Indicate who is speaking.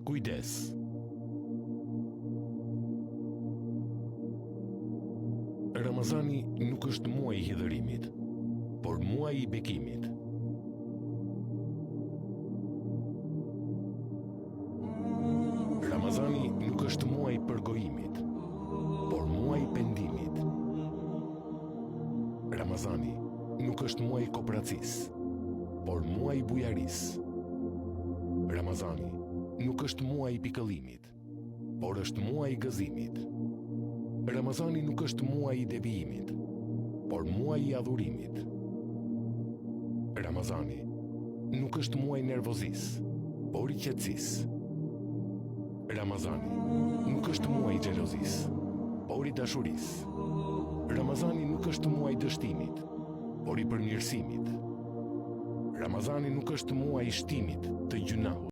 Speaker 1: Kujdes. Ramazani nuk është muaj i hidhërimit, por muaj i bekimit. Ramazani nuk është muaj i përgojimit, por muaj i pendimit. Ramazani nuk është muaj i kooperacisë, por muaj i bujarisë. Ramazani nuk është muaj i pikëllimit, por është muaj i gëzimit. Ramazani nuk është muaj i devijimit, por muaj i adhurimit. Ramazani nuk është muaj i nervozisë, por i qetësisë. Ramazani nuk është muaj i xhelozisë, por i dashurisë. Ramazani nuk është muaj i dështimit, por i përmirësimit. Ramazani nuk është muaj i shtimit të gjunahut,